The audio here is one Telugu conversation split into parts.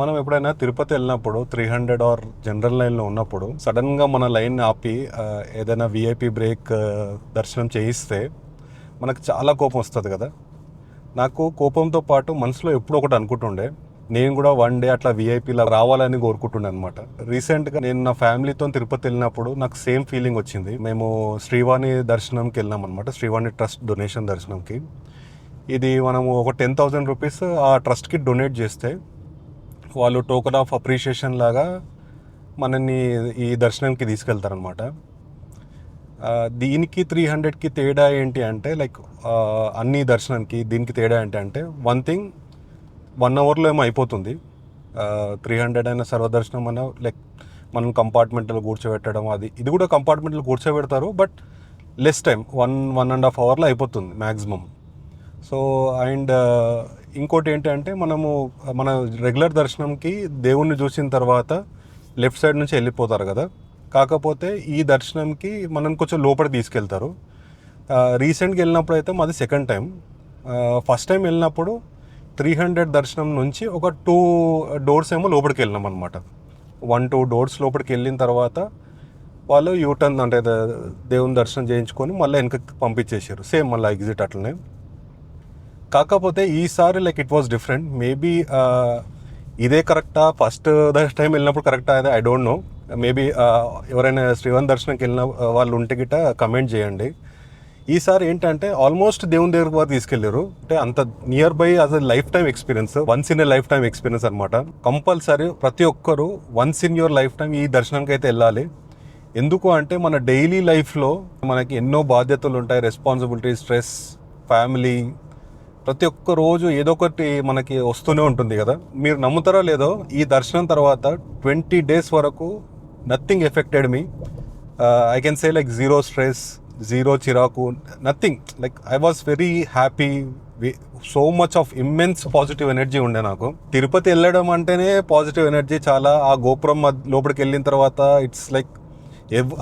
మనం ఎప్పుడైనా తిరుపతి వెళ్ళినప్పుడు 300 ఆర్ జనరల్ లైన్లో ఉన్నప్పుడు సడన్గా మన లైన్ ఆపి ఏదైనా విఐపి బ్రేక్ దర్శనం చేయిస్తే మనకు చాలా కోపం వస్తుంది కదా. నాకు కోపంతో పాటు మనసులో ఎప్పుడో ఒకటి అనుకుంటుండే, నేను కూడా వన్ డే అట్లా విఐపీలా రావాలని కోరుకుంటుండే అనమాట. రీసెంట్గా నేను నా ఫ్యామిలీతో తిరుపతి వెళ్ళినప్పుడు నాకు సేమ్ ఫీలింగ్ వచ్చింది. మేము శ్రీవాణి దర్శనంకి వెళ్ళాం అనమాట, శ్రీవాణి ట్రస్ట్ డొనేషన్ దర్శనంకి. ఇది మనము ఒక 10,000 రూపీస్ ఆ ట్రస్ట్కి డొనేట్ చేస్తే వాళ్ళు టోకెన్ ఆఫ్ అప్రిషియేషన్ లాగా మనల్ని ఈ దర్శనంకి తీసుకెళ్తారనమాట. దీనికి 300కి తేడా ఏంటి అంటే, లైక్ అన్ని దర్శనానికి దీనికి తేడా ఏంటి అంటే, వన్ థింగ్ 1 అవర్లో ఏమో అయిపోతుంది. 300 అయినా సర్వదర్శనం అయినా లైక్ మనం కంపార్ట్మెంట్లో కూర్చోబెట్టడం, ఇది కూడా కంపార్ట్మెంట్లో కూర్చోబెడతారు, బట్ లెస్ టైం, 1.5 అవర్లో అయిపోతుంది మ్యాక్సిమం. సో అండ్ ఇంకోటి ఏంటంటే, మన రెగ్యులర్ దర్శనంకి దేవుణ్ణి చూసిన తర్వాత లెఫ్ట్ సైడ్ నుంచి వెళ్ళిపోతారు కదా. కాకపోతే ఈ దర్శనంకి మనం కొంచెం లోపలికి తీసుకెళ్తారు. రీసెంట్గా వెళ్ళినప్పుడు అయితే మాది సెకండ్ టైం. ఫస్ట్ టైం వెళ్ళినప్పుడు 300 దర్శనం నుంచి ఒక 2 డోర్స్ ఏమో లోపలికి వెళ్ళినాం అనమాట. 1-2 డోర్స్ లోపలికి వెళ్ళిన తర్వాత వాళ్ళు యూటర్న్ అంటే దేవుని దర్శనం చేయించుకొని మళ్ళీ వెనకకి పంపించేసారు, సేమ్ మళ్ళీ ఎగ్జిట్ అట్లనే. కాకపోతే ఈసారి like it was different. Maybe ఇదే కరెక్టా, ఫస్ట్ టైం వెళ్ళినప్పుడు కరెక్టా అదే ఐ డోంట్ నో. మేబీ ఎవరైనా శ్రీవాణి దర్శనంకి వెళ్ళిన వాళ్ళు ఉంటే గిట్ట కమెంట్ చేయండి. ఈసారి ఏంటంటే ఆల్మోస్ట్ దేవుని దగ్గరకు వారు తీసుకెళ్లారు. అంటే అంత near by us life time experience, once in a life time experience అనమాట. కంపల్సరీ ప్రతి ఒక్కరు once in your life time ఈ దర్శనంకి అయితే వెళ్ళాలి. ఎందుకు అంటే మన డైలీ లైఫ్లో మనకి ఎన్నో బాధ్యతలు ఉంటాయి, రెస్పాన్సిబిలిటీ, స్ట్రెస్, ఫ్యామిలీ, ప్రతి ఒక్క రోజు ఏదో ఒకటి మనకి వస్తూనే ఉంటుంది కదా. మీరు నమ్ముతారో లేదో, ఈ దర్శనం తర్వాత 20 days వరకు nothing affected me. I can say like zero stress, zero చిరాకు, nothing. Like I was very happy, so much of immense positive energy ఉండే నాకు. తిరుపతి వెళ్ళడం అంటేనే పాజిటివ్ ఎనర్జీ చాలా. ఆ గోపురం లోపలికి వెళ్ళిన తర్వాత ఇట్స్ లైక్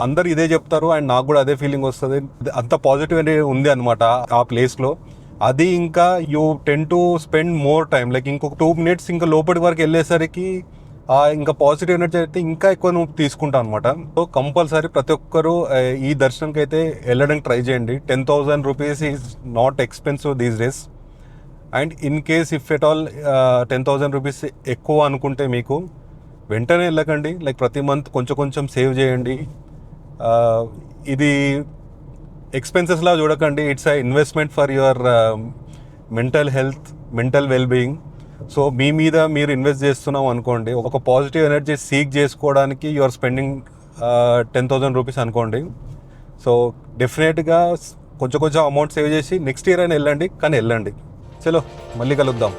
అందరు ఇదే చెప్తారు, అండ్ నాకు కూడా అదే ఫీలింగ్ వస్తుంది. అంత పాజిటివ్ ఎనర్జీ ఉంది అనమాట ఆ ప్లేస్లో. అది ఇంకా you ten to spend more time, like ఇంకొక 2 minutes ఇంకా లోపలి వరకు వెళ్ళేసరికి ఇంకా పాజిటివ్ ఎనర్జీ అయితే ఇంకా ఎక్కువ నువ్వు తీసుకుంటావు అనమాట. సో కంపల్సరీ ప్రతి ఒక్కరు ఈ దర్శనంకి అయితే వెళ్ళడానికి ట్రై చేయండి. 10,000 rupees is not expensive these days. And in case if at all 10,000 rupees ఎక్కువ అనుకుంటే మీకు వెంటనే వెళ్ళకండి. లైక్ ప్రతి మంత్ కొంచెం కొంచెం సేవ్ చేయండి. ఇది ఎక్స్పెన్సెస్ లా చూడకండి, it's a investment for your mental health, mental wellbeing. So మీ మీద మీరు ఇన్వెస్ట్ చేస్తున్నాం అనుకోండి, ఒక పాజిటివ్ ఎనర్జీ సీక్ చేసుకోవడానికి యు ఆర్ స్పెండింగ్ 10,000 రూపీస్ అనుకోండి. సో డెఫినెట్గా కొంచెం కొంచెం అమౌంట్ సేవ్ చేసి నెక్స్ట్ ఇయర్ అయినా వెళ్ళండి, కానీ వెళ్ళండి. చలో మళ్ళీ కలుద్దాం.